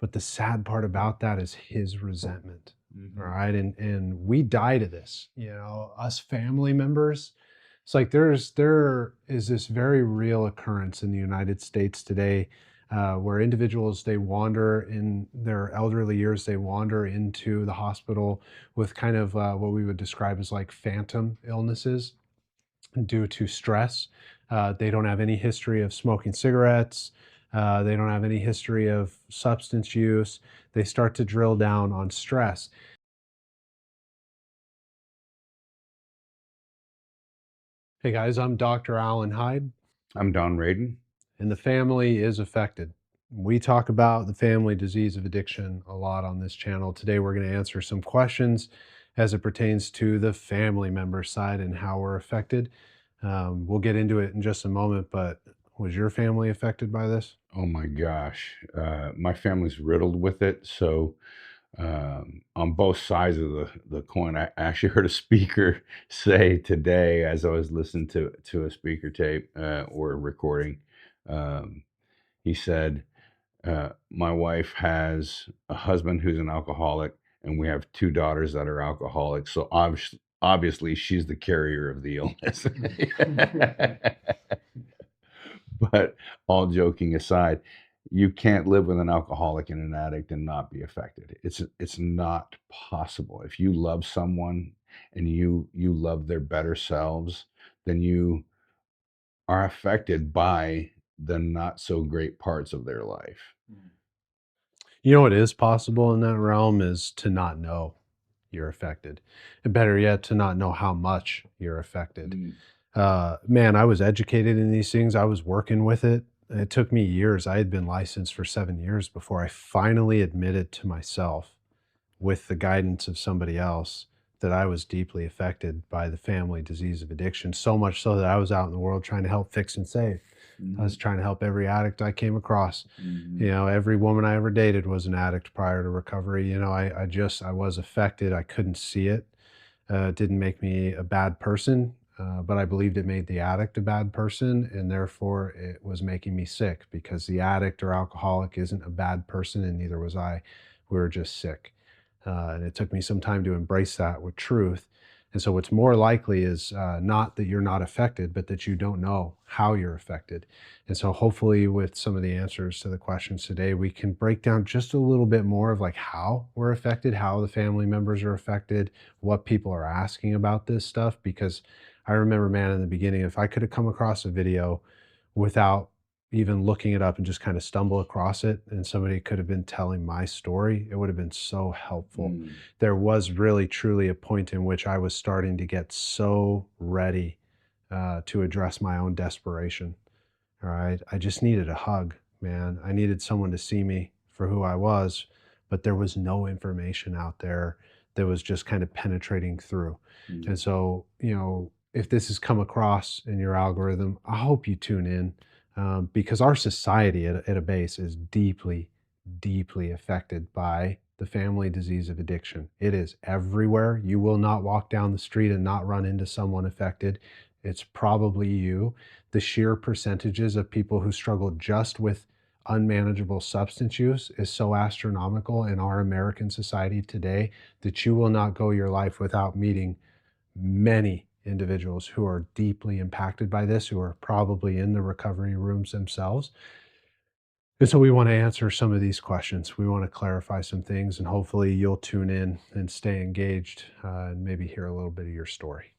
But the sad part about that is his resentment. All Mhm. right. And we die to this, us family members. It's like there is this very real occurrence in the United States today, where individuals, they wander in their elderly years, they wander into the hospital with kind of what we would describe as like phantom illnesses due to stress. They don't have any history of smoking cigarettes. They don't have any history of substance use. They start to drill down on stress. Hey guys, I'm Dr. Alan Hyde, I'm Don Radin. and the family is affected. We talk about the family disease of addiction a lot on this channel. Today, we're going to answer some questions as it pertains to the family member side and how we're affected. We'll get into it in just a moment, but was your family affected by this? Oh my gosh, my family's riddled with it. So on both sides of the coin, I actually heard a speaker say today, as I was listening to a speaker tape or a recording, um, he said, "My wife has a husband who's an alcoholic, and we have two daughters that are alcoholics. So obviously, she's the carrier of the illness." But all joking aside, you can't live with an alcoholic and an addict and not be affected. It's not possible. If you love someone and you love their better selves, then you are affected by the not so great parts of their life. You know what is possible in that realm is to not know you're affected. And better yet, to not know how much you're affected. Mm. Man, I was educated in these things. I was working with it. It took me years. I had been licensed for 7 years before I finally admitted to myself, with the guidance of somebody else, that I was deeply affected by the family disease of addiction. So much so that I was out in the world trying to help fix and save. I Mhm. was trying to help every addict I came across. Mhm. Every woman I ever dated was an addict prior to recovery. I was affected. I couldn't see it. It didn't make me a bad person, but I believed it made the addict a bad person, and therefore it was making me sick, because the addict or alcoholic isn't a bad person, and neither was I. We were just sick. And it took me some time to embrace that with truth. And so, what's more likely is not that you're not affected, but that you don't know how you're affected. And so, hopefully, with some of the answers to the questions today, we can break down just a little bit more of like how we're affected, how the family members are affected, what people are asking about this stuff. Because I remember, man, in the beginning, if I could have come across a video without even looking it up and just kind of stumble across it, and somebody could have been telling my story, it would have been so helpful. Mm. There was really truly a point in which I was starting to get so ready to address my own desperation. All right. I just needed a hug, man. I needed someone to see me for who I was, but there was no information out there that was just kind of penetrating through. Mm. And so, if this has come across in your algorithm, I hope you tune in, because our society at a base is deeply, deeply affected by the family disease of addiction. It is everywhere. You will not walk down the street and not run into someone affected. It's probably you. The sheer percentages of people who struggle just with unmanageable substance use is so astronomical in our American society today that you will not go your life without meeting many individuals who are deeply impacted by this, who are probably in the recovery rooms themselves. And so we want to answer some of these questions. We want to clarify some things, and hopefully you'll tune in and stay engaged, and maybe hear a little bit of your story.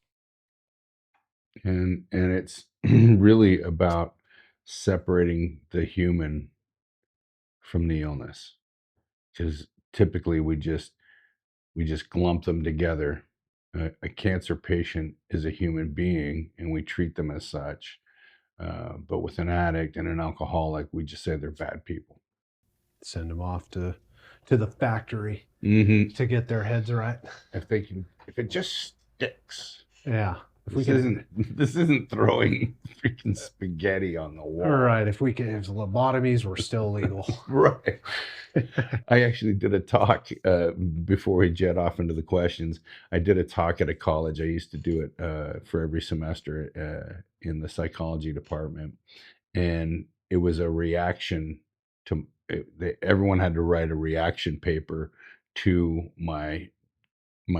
And it's really about separating the human from the illness, because typically we just glump them together. A cancer patient is a human being, and we treat them as such. But with an addict and an alcoholic, we just say they're bad people. Send them off to the factory Hmm. to get their heads right. If it just sticks. Yeah. If we This could, isn't this isn't throwing freaking spaghetti on the all wall. right, if lobotomies were still legal. Right. I actually did a talk before we jet off into the questions. I did a talk at a college. I used to do it for every semester in the psychology department, and it was a reaction to everyone had to write a reaction paper to my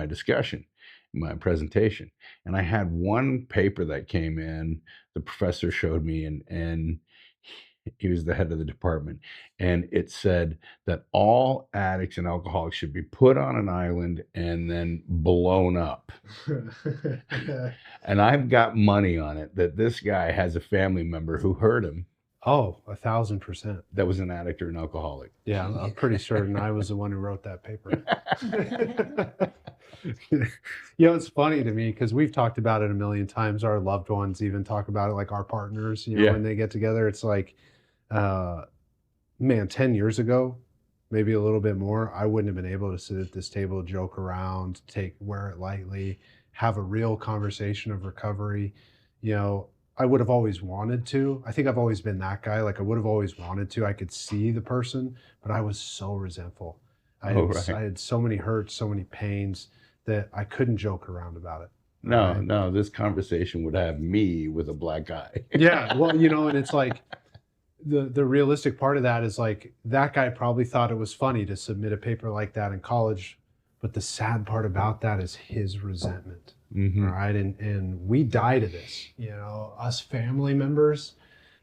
discussion, my presentation. And I had one paper that came in, the professor showed me, and he was the head of the department. And it said that all addicts and alcoholics should be put on an island and then blown up. And I've got money on it that this guy has a family member who heard him Oh, 1,000%. that was an addict or an alcoholic. Yeah, I'm pretty certain I was the one who wrote that paper. It's funny to me because we've talked about it a million times. Our loved ones even talk about it, like our partners, Yeah. when they get together. It's like, man, 10 years ago, maybe a little bit more, I wouldn't have been able to sit at this table, joke around, wear it lightly, have a real conversation of recovery. I would have always wanted to. I think I've always been that guy. Like I would have always wanted to. I could see the person, but I was so resentful. Oh, I right. had so many hurts, so many pains that I couldn't joke around about it. No, Right? no, this conversation would have me with a black eye. Yeah. Well, and it's like the realistic part of that is like that guy probably thought it was funny to submit a paper like that in college, but the sad part about that is his resentment. Mhm. All right. And we die to this, us family members.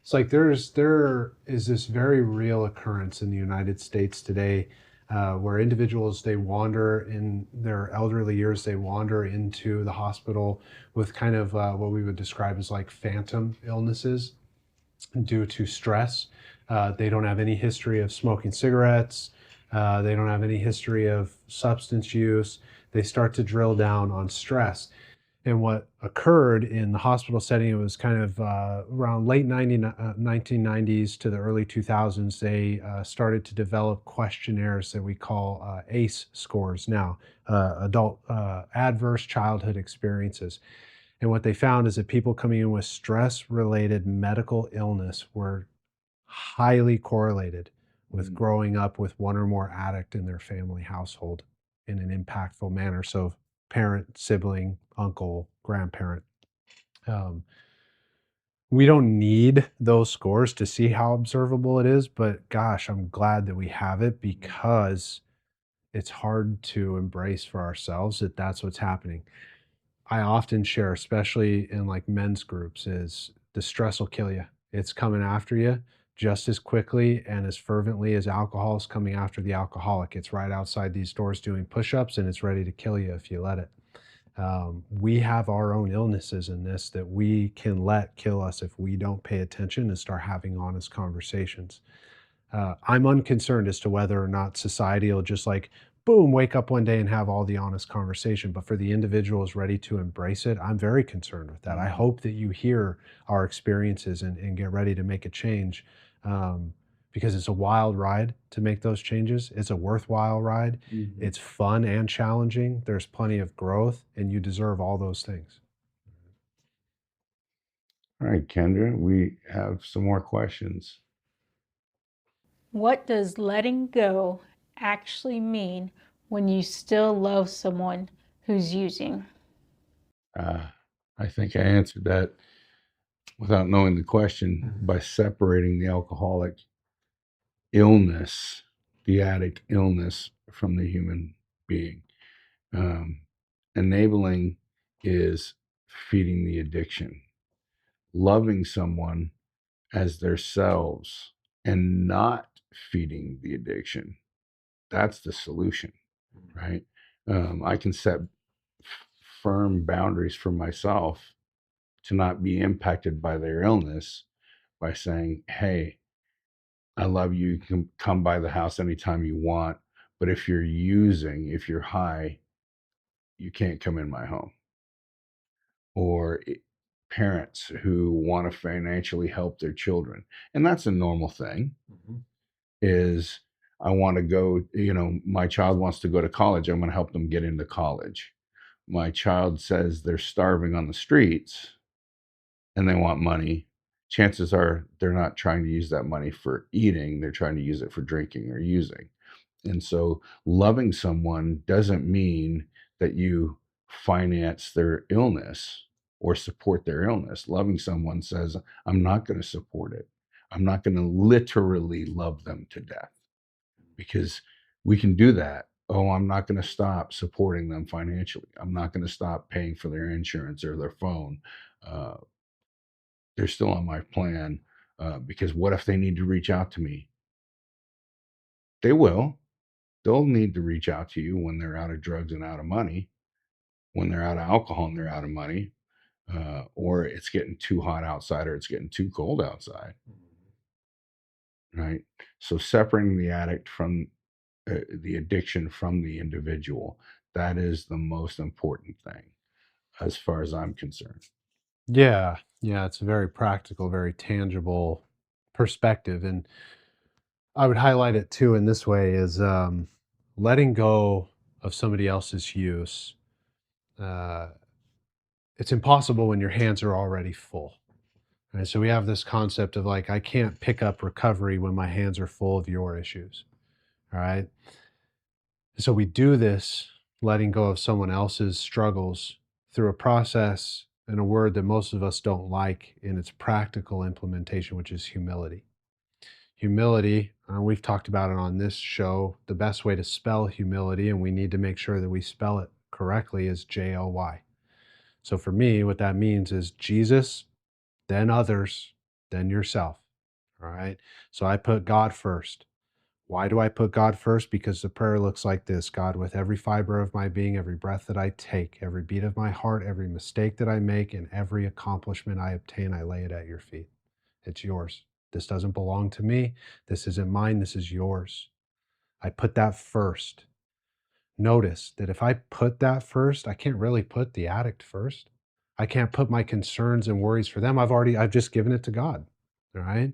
It's like there is this very real occurrence in the United States today, where individuals, they wander in their elderly years, they wander into the hospital with kind of what we would describe as like phantom illnesses due to stress. They don't have any history of smoking cigarettes. They don't have any history of substance use. They start to drill down on stress. And what occurred in the hospital setting, it was kind of around late 1990s to the early 2000s, they started to develop questionnaires that we call ACE scores now, adult adverse childhood experiences. And what they found is that people coming in with stress-related medical illness were highly correlated with growing up with one or more addict in their family household in an impactful manner. So parent, sibling, uncle, grandparent. Um, we don't need those scores to see how observable it is, but gosh, I'm glad that we have it because it's hard to embrace for ourselves that that's what's happening. I often share, especially in like men's groups, is the stress will kill you. It's coming after you just as quickly and as fervently as alcohol is coming after the alcoholic. It's right outside these doors doing push-ups and it's ready to kill you if you let it. We have our own illnesses in this that we can let kill us if we don't pay attention and start having honest conversations. I'm unconcerned as to whether or not society will just like, boom, wake up one day and have all the honest conversation. But for the individuals ready to embrace it, I'm very concerned with that. I hope that you hear our experiences and get ready to make a change, because it's a wild ride to make those changes. It's a worthwhile ride. It's fun and challenging. There's plenty of growth, and you deserve all those things. All right, Kendra, we have some more questions. What does letting go actually mean when you still love someone who's using? I think I answered that without knowing the question by separating the alcoholic illness, the addict illness, from the human being. Enabling is feeding the addiction. Loving someone as themselves and not feeding the addiction. That's the solution, right? I can set firm boundaries for myself to not be impacted by their illness by saying, hey, I love you. You can come by the house anytime you want. But if you're using, if you're high, you can't come in my home. Or parents who want to financially help their children. And that's a normal thing. Is I want to go, my child wants to go to college. I'm going to help them get into college. My child says they're starving on the streets and they want money. Chances are they're not trying to use that money for eating. They're trying to use it for drinking or using. And so loving someone doesn't mean that you finance their illness or support their illness. Loving someone says, I'm not going to support it. I'm not going to literally love them to death, because we can do that. Oh, I'm not going to stop supporting them financially. I'm not going to stop paying for their insurance or their phone. Uh, they're still on my plan, because what if they need to reach out to me? They will. They'll need to reach out to you when they're out of drugs and out of money, when they're out of alcohol and they're out of money, or it's getting too hot outside or it's getting too cold outside, right? So separating the addict from the addiction from the individual, that is the most important thing as far as I'm concerned. Yeah, yeah, it's a very practical, very tangible perspective, and I would highlight it too in this way is letting go of somebody else's use. Uh, it's impossible when your hands are already full. Right? So we have this concept of like, I can't pick up recovery when my hands are full of your issues. All right. So we do this letting go of someone else's struggles through a process and a word that most of us don't like in its practical implementation, which is humility. Humility, we've talked about it on this show. The best way to spell humility, and we need to make sure that we spell it correctly, is JLY. So for me, what that means is Jesus, then others, then yourself. All right. So I put God first. Why do I put God first? Because the prayer looks like this: God, with every fiber of my being, every breath that I take, every beat of my heart, every mistake that I make, and every accomplishment I obtain, I lay it at your feet. It's yours. This doesn't belong to me. This isn't mine. This is yours. I put that first. Notice that if I put that first, I can't really put the addict first. I can't put my concerns and worries for them. I've just given it to God. All right.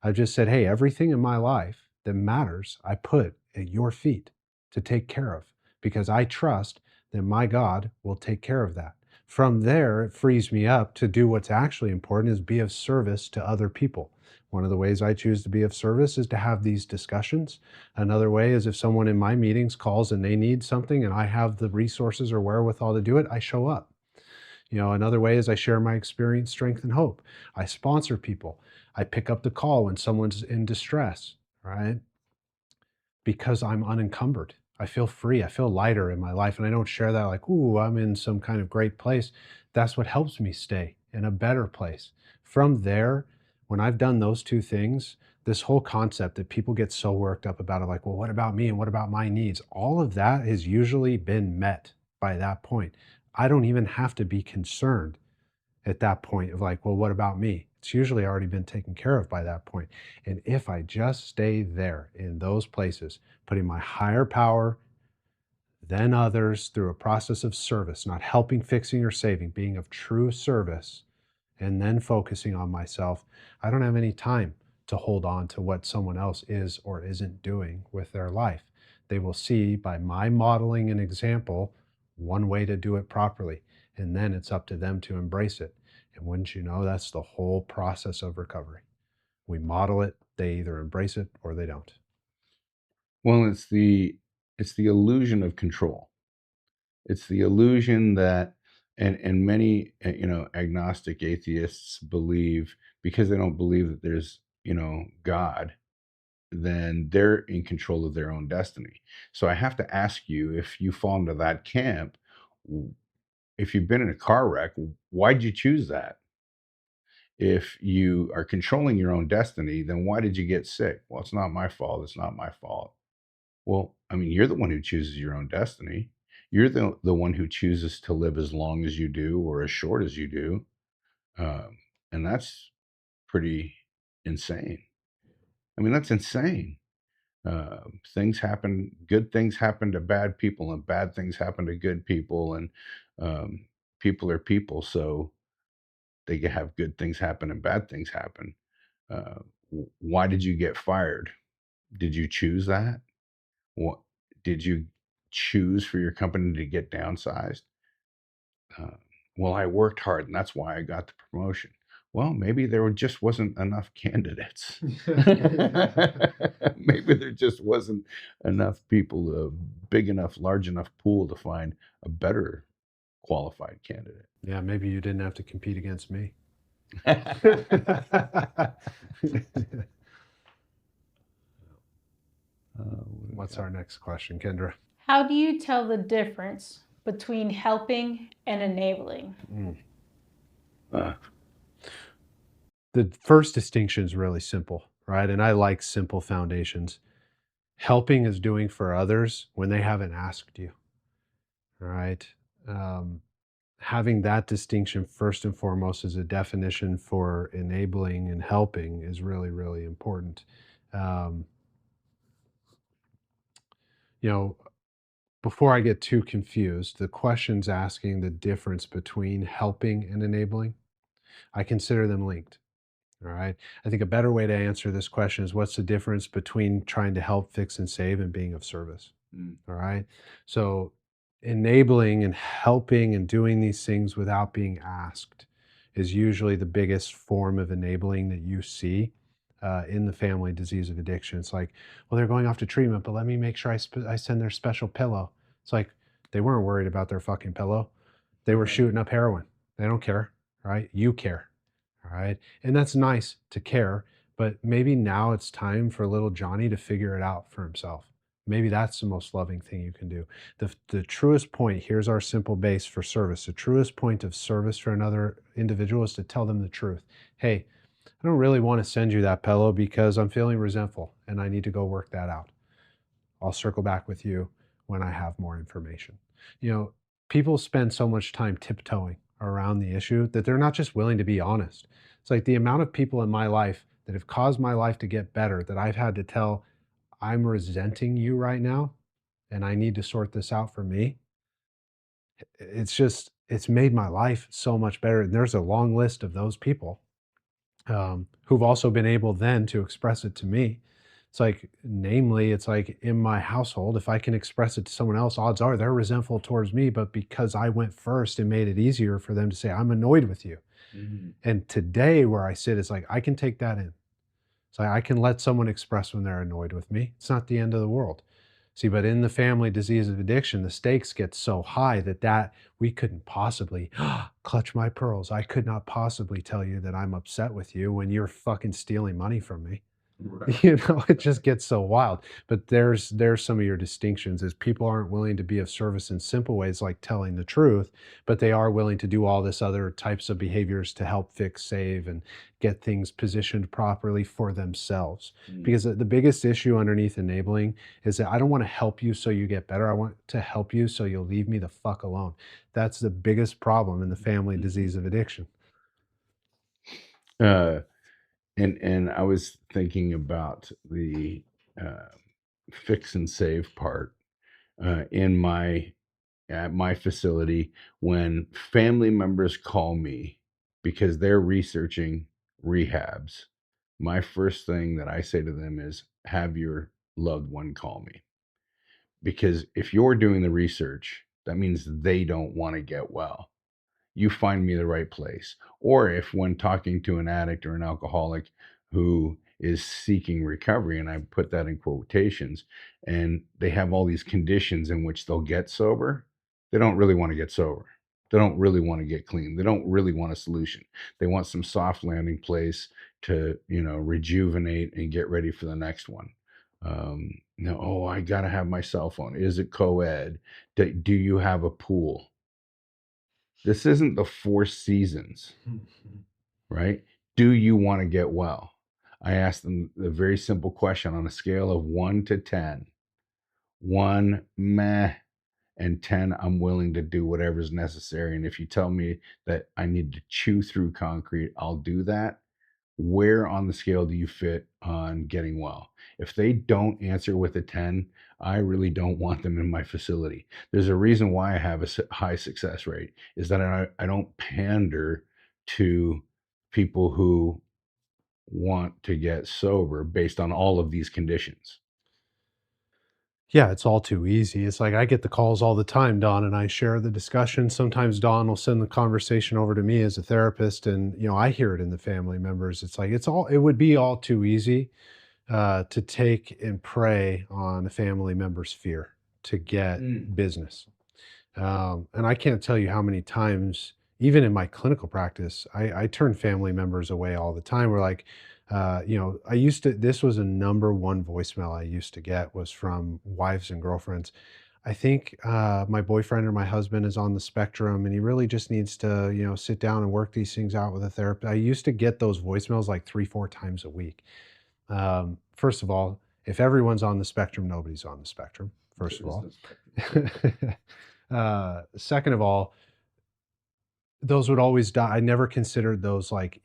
I've just said, hey, everything in my life that matters, I put at your feet to take care of, because I trust that my God will take care of that. From there, it frees me up to do what's actually important, is be of service to other people. One of the ways I choose to be of service is to have these discussions. Another way is if someone in my meetings calls and they need something and I have the resources or wherewithal to do it, I show up. Another way is I share my experience, strength, and hope. I sponsor people. I pick up the call when someone's in distress, right? Because I'm unencumbered. I feel free. I feel lighter in my life. And I don't share that like, ooh, I'm in some kind of great place. That's what helps me stay in a better place. From there, when I've done those two things, this whole concept that people get so worked up about it, like, well, what about me and what about my needs? All of that has usually been met by that point. I don't even have to be concerned at that point of like, well, what about me? It's usually already been taken care of by that point. And if I just stay there in those places, putting my higher power, then others through a process of service, not helping, fixing, or saving, being of true service, and then focusing on myself, I don't have any time to hold on to what someone else is or isn't doing with their life. They will see by my modeling an example one way to do it properly, and then it's up to them to embrace it. And wouldn't you know, that's the whole process of recovery. We model it, they either embrace it or they don't. Well, it's the illusion of control. It's the illusion that, and many agnostic atheists believe, because they don't believe that there's God, then they're in control of their own destiny. So I have to ask you, if you fall into that camp, if you've been in a car wreck, why'd you choose that? If you are controlling your own destiny, then why did you get sick? Well, it's not my fault. It's not my fault. Well, I mean, you're the one who chooses your own destiny. You're the one who chooses to live as long as you do or as short as you do. Um, and that's pretty insane. I mean, that's insane. Things happen, good things happen to bad people, and bad things happen to good people. And um, people are people. So they can have good things happen and bad things happen. Uh, why did you get fired? Did you choose that? What did you choose for your company to get downsized? Uh, well, I worked hard, and that's why I got the promotion. Well, maybe just wasn't enough candidates. Maybe there just wasn't enough people, a big enough, large enough pool to find a better qualified candidate. Yeah, maybe you didn't have to compete against me. What's our next question, Kendra? How do you tell the difference between helping and enabling? Uh, The first distinction is really simple, right? And I like simple foundations. Helping is doing for others when they haven't asked you, right? Um, Having that distinction first and foremost as a definition for enabling and helping is really, really important. Um, you know, before I get too confused, the question's asking the difference between helping and enabling. I consider them linked. All right. I think a better way to answer this question is what's the difference between trying to help, fix, and save and being of service? mm, All right. So enabling and helping and doing these things without being asked is usually the biggest form of enabling that you see in the family disease of addiction. It's like, well, they're going off to treatment, but let me make sure I send their special pillow. It's like they weren't worried about their fucking pillow. They were right. shooting up heroin. They don't care. Right. You care. All right. And that's nice to care, but maybe now it's time for little Johnny to figure it out for himself. Maybe that's the most loving thing you can do. The truest point, here's our simple base for service. The truest point of service for another individual is to tell them the truth. Hey, I don't really want to send you that pillow because I'm feeling resentful and I need to go work that out. I'll circle back with you when I have more information. You know, people spend so much time tiptoeing around the issue that they're not just willing to be honest. It's like the amount of people in my life that have caused my life to get better that I've had to tell, I'm resenting you right now and I need to sort this out for me. It's made my life so much better. And there's a long list of those people who've also been able then to express it to me. It's like, namely, it's like in my household, if I can express it to someone else, odds are they're resentful towards me. But because I went first, it made it easier for them to say, I'm annoyed with you. Mhm. And today, where I sit, it's like, I can take that in. So I can let someone express when they're annoyed with me. It's not the end of the world. See, but in the family disease of addiction, the stakes get so high that we couldn't possibly clutch my pearls. I could not possibly tell you that I'm upset with you when you're fucking stealing money from me. Right. You know, it just gets so wild. But there's some of your distinctions is people aren't willing to be of service in simple ways like telling the truth, but they are willing to do all this other types of behaviors to help fix, save, and get things positioned properly for themselves. Mm, Because the biggest issue underneath enabling is that I don't want to help you so you get better. I want to help you so you'll leave me the fuck alone. That's the biggest problem in the family mhm. disease of addiction. Uh, and I was thinking about the uh, fix and save part in my at my facility when family members call me because they're researching rehabs. My first thing that I say to them is have your loved one call me because if you're doing the research, that means they don't want to get well. You find me the right place. Or if when talking to an addict or an alcoholic who is seeking recovery, and I put that in quotations, and they have all these conditions in which they'll get sober, they don't really want to get sober. They don't really want to get clean. They don't really want a solution. They want some soft landing place to, rejuvenate and get ready for the next one. Oh, I got to have my cell phone. Is it co ed? Do you have a pool? This isn't the Four Seasons, right? Do you want to get well? I asked them the very simple question on a scale of 1 to 10. 1, meh, and 10, I'm willing to do whatever's necessary. And if you tell me that I need to chew through concrete, I'll do that. Where on the scale do you fit on getting well? If they don't answer with a 10, I really don't want them in my facility. There's a reason why I have a high success rate is that I don't pander to people who want to get sober based on all of these conditions. Yeah, it's all too easy. It's like I get the calls all the time, Don, and I share the discussion. Sometimes Don will send the conversation over to me as a therapist, and I hear it in the family members. It's like it would be all too easy to take and prey on a family member's fear to get Mm, business. And I can't tell you how many times even in my clinical practice, I turn family members away all the time. We're like, I used to, this was a number one voicemail I used to get was from wives and girlfriends. I think my boyfriend or my husband is on the spectrum and he really just needs to, sit down and work these things out with a therapist. I used to get those voicemails like 3, 4 times a week. First of all, if everyone's on the spectrum, nobody's on the spectrum, first of There is all. no spectrum. Second of all, those would always die. I never considered those like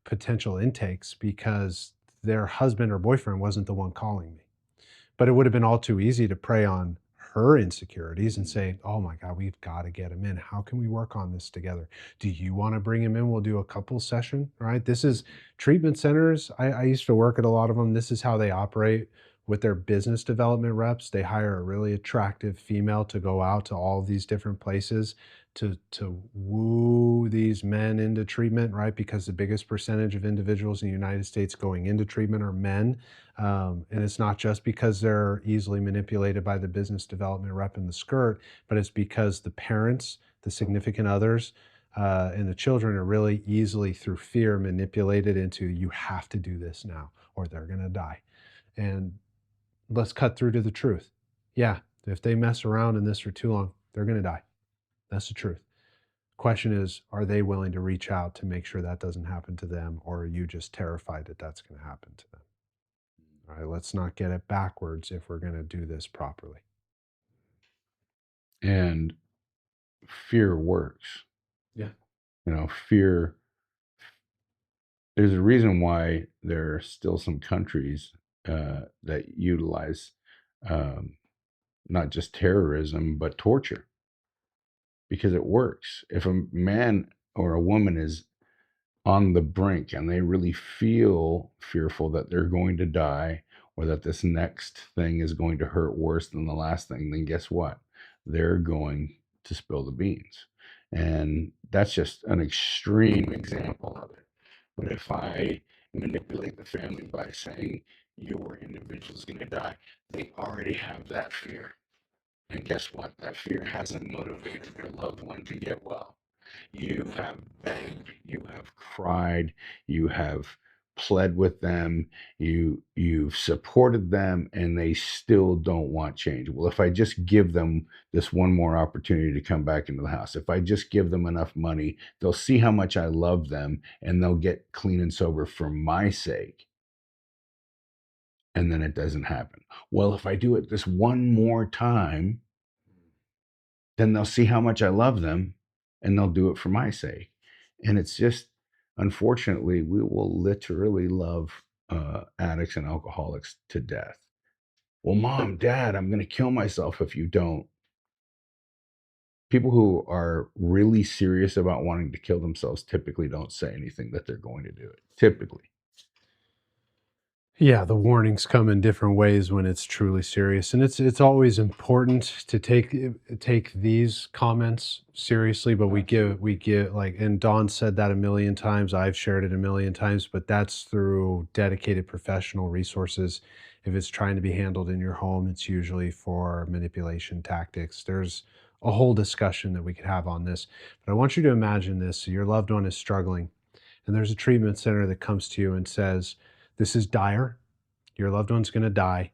potential intakes because their husband or boyfriend wasn't the one calling me. But it would have been all too easy to prey on her insecurities and say, "Oh my God, we've got to get him in. How can we work on this together? Do you want to bring him in? We'll do a couple session, right?" This is treatment centers. I used to work at a lot of them. This is how they operate with their business development reps. They hire a really attractive female to go out to all these different places to woo these men into treatment, right? Because the biggest percentage of individuals in the United States going into treatment are men. And it's not just because they're easily manipulated by the business development rep in the skirt, but it's because the parents, the significant others, and the children are really easily through fear manipulated into you have to do this now or they're going to die. And let's cut through to the truth. Yeah, if they mess around in this for too long, they're going to die. That's the truth. Question is, are they willing to reach out to make sure that doesn't happen to them, or are you just terrified that that's going to happen to them? All right, let's not get it backwards if we're going to do this properly. And fear works. Yeah. Fear, there's a reason why there are still some countries that utilize not just terrorism, but torture because it works. If a man or a woman is on the brink and they really feel fearful that they're going to die or that this next thing is going to hurt worse than the last thing, then guess what? They're going to spill the beans. And that's just an extreme example of it. But if I manipulate the family by saying your individual is going to die, they already have that fear. And guess what? That fear hasn't motivated their loved one to get well. You have begged, you have cried, you have pled with them, you've supported them, and they still don't want change. Well, if I just give them this one more opportunity to come back into the house, if I just give them enough money, they'll see how much I love them and they'll get clean and sober for my sake. And then it doesn't happen. Well, if I do it this one more time, then they'll see how much I love them and they'll do it for my sake. And it's just, unfortunately, we will literally love addicts and alcoholics to death. Well, mom, dad, I'm going to kill myself if you don't. People who are really serious about wanting to kill themselves typically don't say anything that they're going to do it. Typically. Yeah, the warnings come in different ways when it's truly serious, and it's always important to take these comments seriously. But we give like, and Don said that a million times. I've shared it a million times, but that's through dedicated professional resources. If it's trying to be handled in your home, it's usually for manipulation tactics. There's a whole discussion that we could have on this, but I want you to imagine this: so your loved one is struggling, and there's a treatment center that comes to you and says, this is dire. Your loved one's going to die,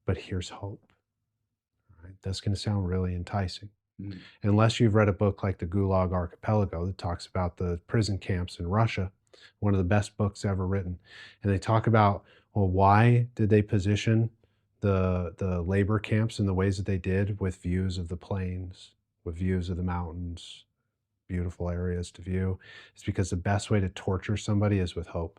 but here's hope. Right? That's going to sound really enticing. Mm. Unless you've read a book like The Gulag Archipelago that talks about the prison camps in Russia, one of the best books ever written. And they talk about, well, why did they position the labor camps in the ways that they did, with views of the plains, with views of the mountains, beautiful areas to view? It's because the best way to torture somebody is with hope.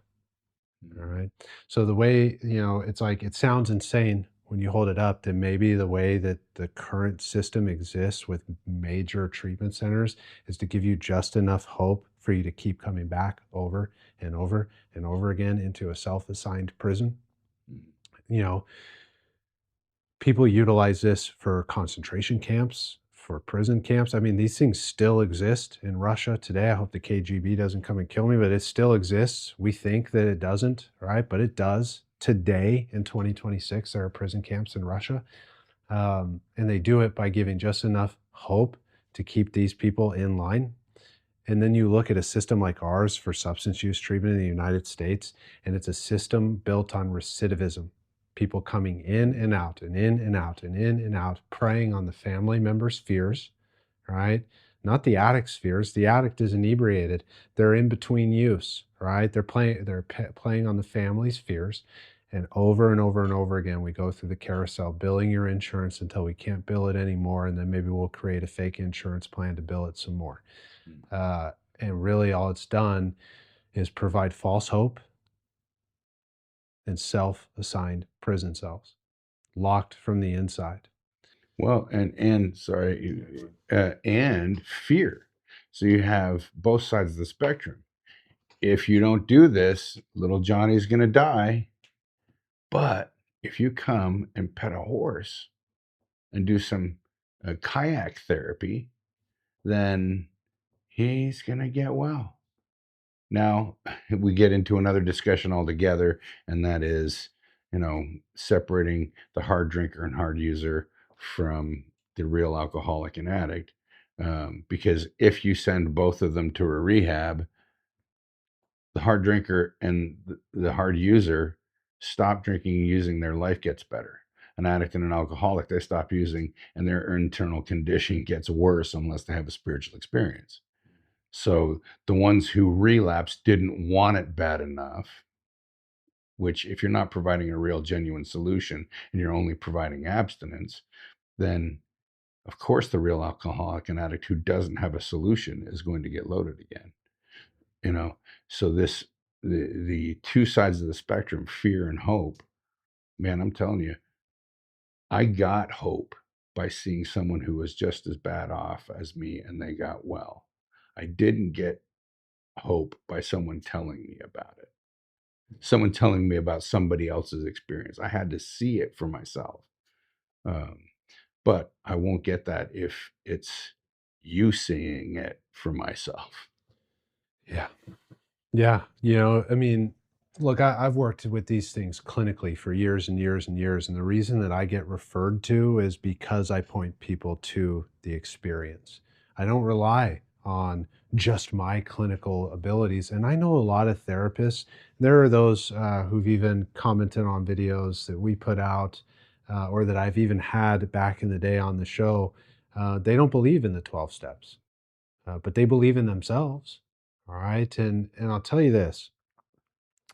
All right. So the way, it's like, it sounds insane when you hold it up that maybe the way that the current system exists with major treatment centers is to give you just enough hope for you to keep coming back over and over and over again into a self-assigned prison. You know, people utilize this for concentration camps, for prison camps. I mean, these things still exist in Russia today. I hope the KGB doesn't come and kill me, but it still exists. We think that it doesn't, right? But it does. Today in 2026, there are prison camps in Russia. And they do it by giving just enough hope to keep these people in line. And then you look at a system like ours for substance use treatment in the United States, and it's a system built on recidivism. People coming in and out and in and out and in and out, preying on the family members' fears, right? Not the addict's fears. The addict is inebriated. They're in between use, right? They're playing on the family's fears. And over and over and over again, we go through the carousel, billing your insurance until we can't bill it anymore. And then maybe we'll create a fake insurance plan to bill it some more. Mm. And really, all it's done is provide false hope and self assigned prison cells, locked from the inside. Well, and sorry, and fear. So you have both sides of the spectrum. If you don't do this, little Johnny's going to die. But if you come and pet a horse and do some kayak therapy, then he's going to get well. Now, we get into another discussion altogether, and that is, separating the hard drinker and hard user from the real alcoholic and addict. Because if you send both of them to a rehab, the hard drinker and the hard user stop drinking and using, their life gets better. An addict and an alcoholic, they stop using, and their internal condition gets worse unless they have a spiritual experience. So the ones who relapse didn't want it bad enough, which if you're not providing a real genuine solution and you're only providing abstinence, then of course the real alcoholic and addict who doesn't have a solution is going to get loaded again. You know, so the two sides of the spectrum, fear and hope, man, I'm telling you, I got hope by seeing someone who was just as bad off as me and they got well. I didn't get hope by someone telling me about it, someone telling me about somebody else's experience. I had to see it for myself. Um, but I won't get that if it's you seeing it for myself. Yeah. Yeah. I mean, look, I've worked with these things clinically for years and years and years. And the reason that I get referred to is because I point people to the experience. I don't rely on just my clinical abilities. And I know a lot of therapists. There are those who've even commented on videos that we put out or that I've even had back in the day on the show. They don't believe in the 12 steps, but they believe in themselves. All right. And I'll tell you this,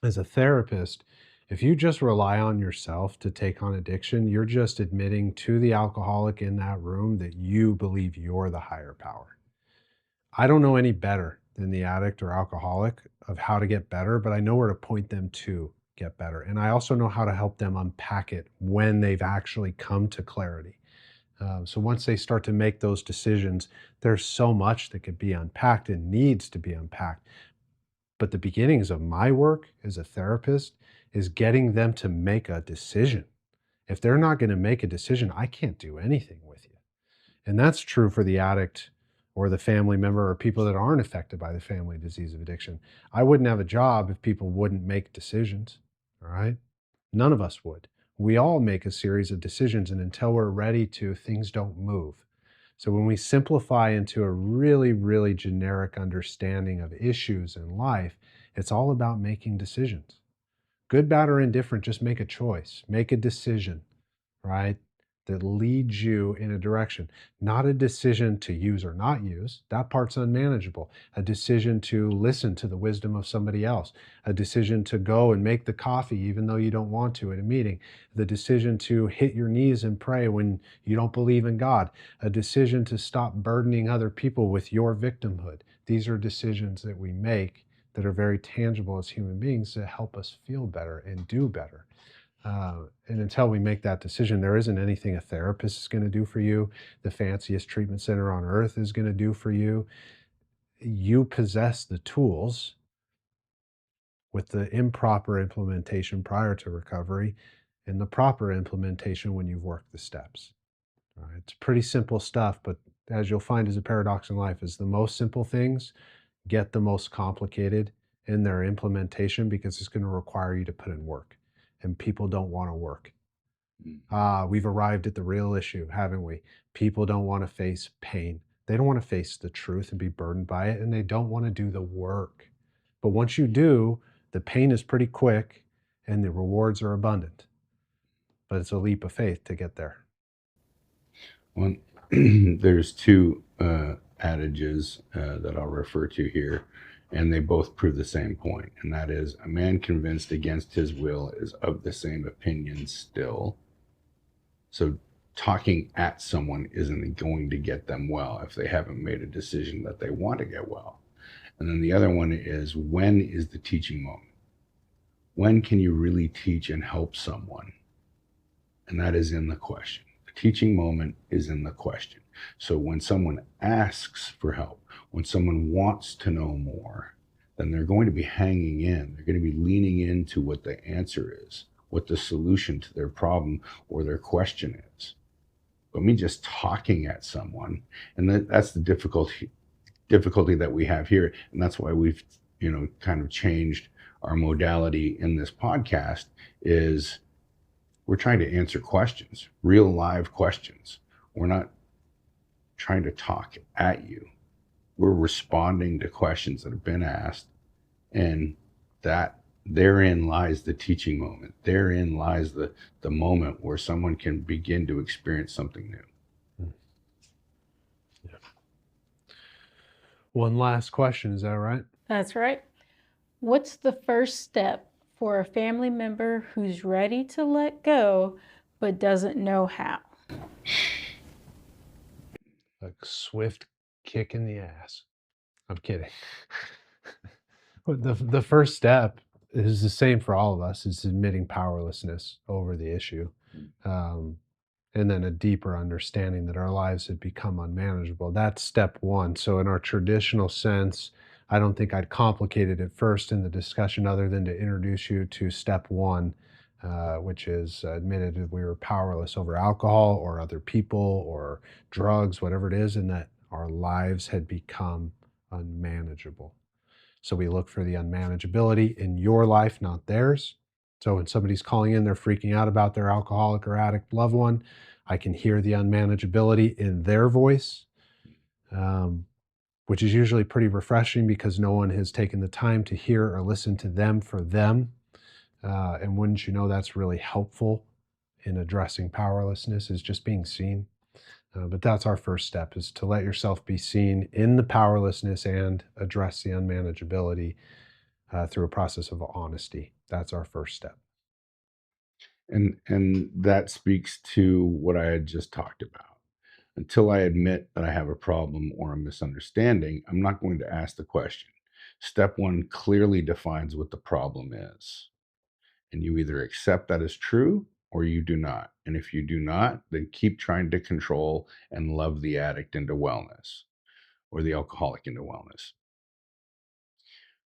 as a therapist, if you just rely on yourself to take on addiction, you're just admitting to the alcoholic in that room that you believe you're the higher power. I don't know any better than the addict or alcoholic of how to get better, but I know where to point them to get better. And I also know how to help them unpack it when they've actually come to clarity. So once they start to make those decisions, there's so much that could be unpacked and needs to be unpacked. But the beginnings of my work as a therapist is getting them to make a decision. If they're not going to make a decision, I can't do anything with you. And that's true for the addict or the family member or people that aren't affected by the family disease of addiction. I wouldn't have a job if people wouldn't make decisions. All right. None of us would. We all make a series of decisions, and until we're ready to, things don't move. So when we simplify into a really, really generic understanding of issues in life, it's all about making decisions. Good, bad, or indifferent, just make a choice, make a decision, right? That leads you in a direction, not a decision to use or not use. That part's unmanageable. A decision to listen to the wisdom of somebody else, a decision to go and make the coffee even though you don't want to at a meeting, the decision to hit your knees and pray when you don't believe in God, a decision to stop burdening other people with your victimhood. These are decisions that we make that are very tangible as human beings that help us feel better and do better. And until we make that decision, there isn't anything a therapist is going to do for you, the fanciest treatment center on earth is going to do for you. You possess the tools with the improper implementation prior to recovery and the proper implementation when you've worked the steps. All right, it's pretty simple stuff, but as you'll find as a paradox in life, is the most simple things get the most complicated in their implementation because it's going to require you to put in work, and people don't want to work. We've arrived at the real issue, haven't we? People don't want to face pain. They don't want to face the truth and be burdened by it, and they don't want to do the work. But once you do, the pain is pretty quick and the rewards are abundant. But it's a leap of faith to get there. Well, there's two adages that I'll refer to here, and they both prove the same point, and that is, a man convinced against his will is of the same opinion still. So talking at someone isn't going to get them well if they haven't made a decision that they want to get well. And then the other one is, when is the teaching moment? When can you really teach and help someone? And that is in the question. The teaching moment is in the question. So when someone asks for help, when someone wants to know more, then they're going to be hanging in. They're going to be leaning into what the answer is, what the solution to their problem or their question is. But me just talking at someone, and that's the difficulty that we have here, and that's why we've kind of changed our modality in this podcast, is we're trying to answer questions, real live questions. We're not trying to talk at you. We're responding to questions that have been asked, and that therein lies the teaching moment. Therein lies the moment where someone can begin to experience something new. Yeah. One last question, is that right? That's right. What's the first step for a family member who's ready to let go but doesn't know how? A swift kick in the ass. I'm kidding. The first step is the same for all of us, is admitting powerlessness over the issue. And then a deeper understanding that our lives had become unmanageable. That's step one. So in our traditional sense, I don't think I'd complicated it first in the discussion other than to introduce you to step one, which is admitted that we were powerless over alcohol or other people or drugs, whatever it is, and that our lives had become unmanageable. So we look for the unmanageability in your life, not theirs. So when somebody's calling in, they're freaking out about their alcoholic or addict loved one, I can hear the unmanageability in their voice, which is usually pretty refreshing because no one has taken the time to hear or listen to them for them. And wouldn't you know, that's really helpful in addressing powerlessness, is just being seen. But that's our first step, is to let yourself be seen in the powerlessness and address the unmanageability through a process of honesty. That's our first step. And that speaks to what I had just talked about. Until I admit that I have a problem or a misunderstanding, I'm not going to ask the question. Step one clearly defines what the problem is. And you either accept that as true or you do not. And if you do not, then keep trying to control and love the addict into wellness, or the alcoholic into wellness.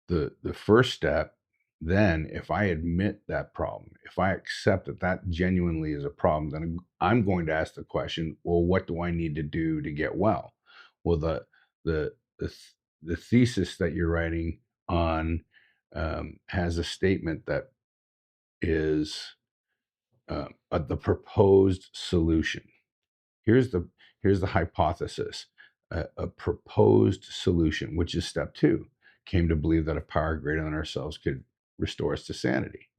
The first step, then, if I admit that problem, if I accept that that genuinely is a problem, then I'm going to ask the question, well, what do I need to do to get well? Well, the the thesis that you're writing on has a statement that is the proposed solution. Here's the hypothesis. A proposed solution, which is step two, came to believe that a power greater than ourselves could restore us to sanity.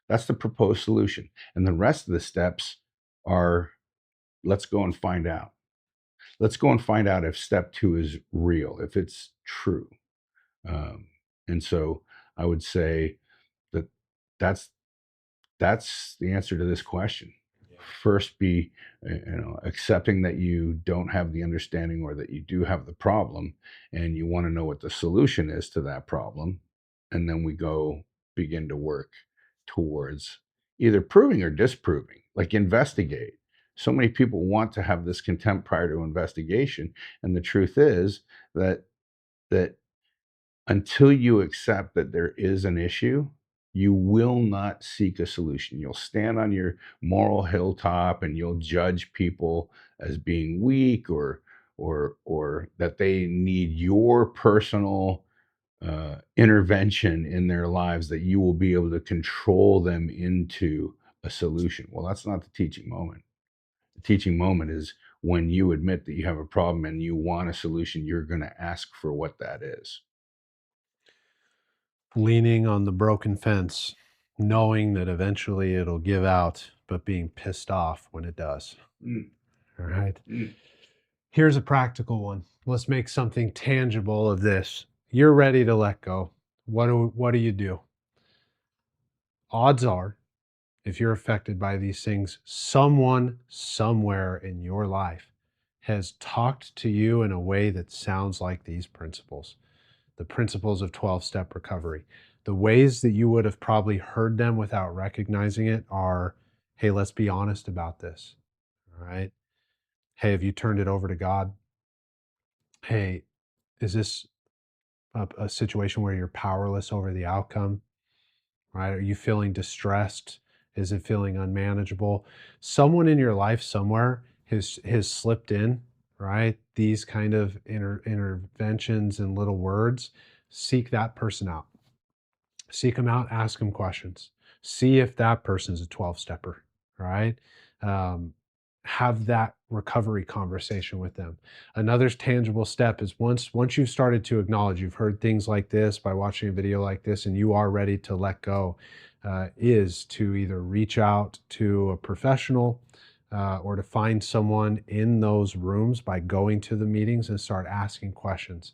That's the proposed solution. And the rest of the steps are, let's go and find out. Let's go and find out if step two is real, if it's true. And so I would say that that's that's the answer to this question. First, be accepting that you don't have the understanding, or that you do have the problem, and you want to know what the solution is to that problem, and then we go begin to work towards either proving or disproving, like investigate. So many people want to have this contempt prior to investigation, and the truth is that that until you accept that there is an issue, you will not seek a solution. You'll stand on your moral hilltop and you'll judge people as being weak, or that they need your personal intervention in their lives, that you will be able to control them into a solution. Well, that's not the teaching moment. The teaching moment is when you admit that you have a problem and you want a solution, you're going to ask for what that is. Leaning on the broken fence, knowing that eventually it'll give out, but being pissed off when it does. Mm. All right. Mm. Here's a practical one. Let's make something tangible of this. You're ready to let go. What do you do? Odds are, if you're affected by these things, someone somewhere in your life has talked to you in a way that sounds like these principles, the principles of 12-step recovery. The ways that you would have probably heard them without recognizing it are, hey, let's be honest about this. All right. Hey, have you turned it over to God? Hey, is this a situation where you're powerless over the outcome? Right? Are you feeling distressed? Is it feeling unmanageable? Someone in your life somewhere has slipped in, right? These kind of interventions and little words. Seek that person out. Seek them out, ask them questions. See if that person's a 12-stepper, right? Um, have that recovery conversation with them. Another tangible step is once you've started to acknowledge you've heard things like this by watching a video like this and you are ready to let go, is to either reach out to a professional or to find someone in those rooms by going to the meetings and start asking questions.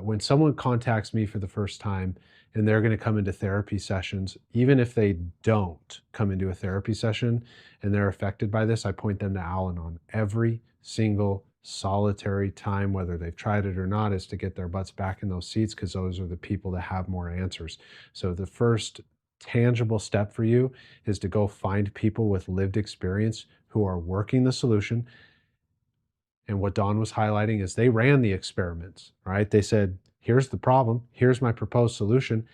When someone contacts me for the first time and they're going to come into therapy sessions, even if they don't come into a therapy session and they're affected by this, I point them to Al-Anon every single solitary time, whether they've tried it or not, is to get their butts back in those seats, because those are the people that have more answers. So the first tangible step for you is to go find people with lived experience who are working the solution. And what Don was highlighting is they ran the experiments, right? They said, here's the problem, here's my proposed solution.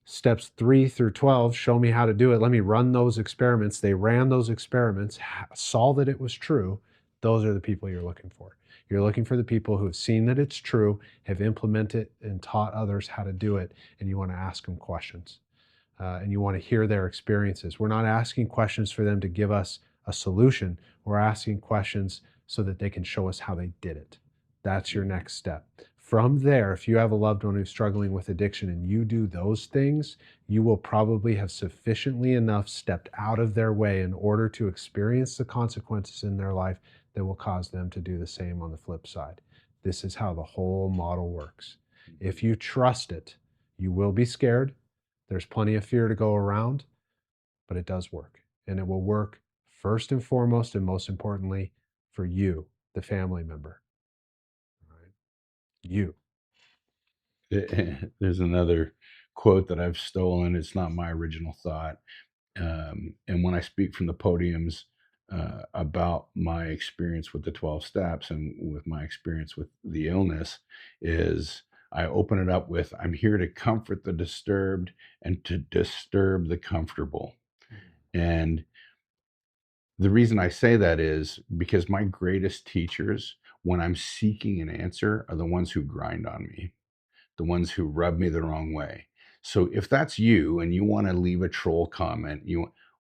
Steps 3 through 12 show me how to do it. Let me run those experiments. They ran those experiments, saw that it was true. Those are the people you're looking for. You're looking for the people who have seen that it's true, have implemented it and taught others how to do it, and you want to ask them questions. And you want to hear their experiences. We're not asking questions for them to give us a solution. We're asking questions so that they can show us how they did it. That's your next step. From there, if you have a loved one who's struggling with addiction and you do those things, you will probably have sufficiently enough stepped out of their way in order to experience the consequences in their life that will cause them to do the same on the flip side. This is how the whole model works. If you trust it, you will be scared. There's plenty of fear to go around, but it does work. And it will work first and foremost, and most importantly, for you, the family member. Right? You. There's another quote that I've stolen. It's not my original thought. And when I speak from the podiums about my experience with the 12 steps and with my experience with the illness, is I open it up with, I'm here to comfort the disturbed and to disturb the comfortable. And the reason I say that is because my greatest teachers, when I'm seeking an answer, are the ones who grind on me, the ones who rub me the wrong way. So if that's you and you want to leave a troll comment,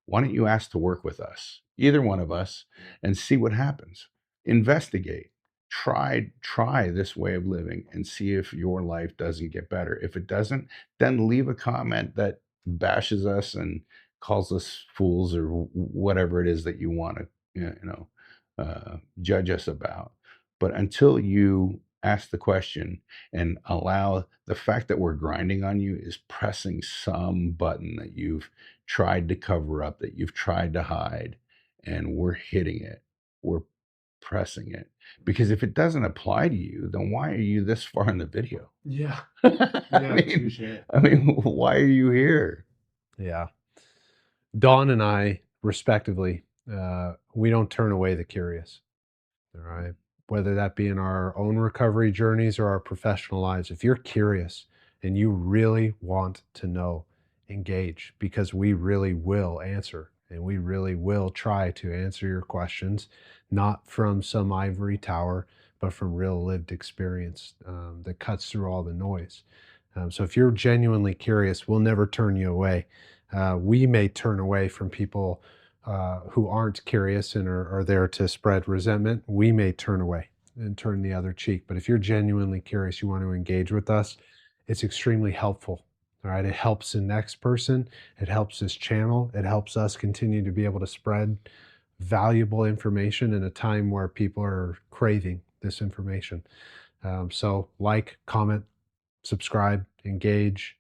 why don't you ask to work with us, either one of us, and see what happens? Investigate. Try this way of living and see if your life doesn't get better. If it doesn't, then leave a comment that bashes us and calls us fools or whatever it is that you want to, judge us about. But until you ask the question and allow the fact that we're grinding on you is pressing some button that you've tried to cover up, that you've tried to hide, and we're hitting it. We're pressing it. Because if it doesn't apply to you, then why are you this far in the video? Yeah. I mean, why are you here? Yeah. Dawn and I, respectively, we don't turn away the curious. All right. Whether that be in our own recovery journeys or our professional lives, if you're curious and you really want to know, engage, because we really will answer and we really will try to answer your questions, not from some ivory tower, but from real lived experience that cuts through all the noise. So if you're genuinely curious, we'll never turn you away. We may turn away from people who aren't curious and are there to spread resentment, we may turn away and turn the other cheek. But if you're genuinely curious, you want to engage with us, it's extremely helpful. All right. It helps the next person. It helps this channel. It helps us continue to be able to spread valuable information in a time where people are craving this information. So like, comment, subscribe, engage,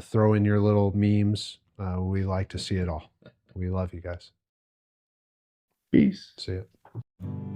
throw in your little memes. We like to see it all. We love you guys. Peace. See ya.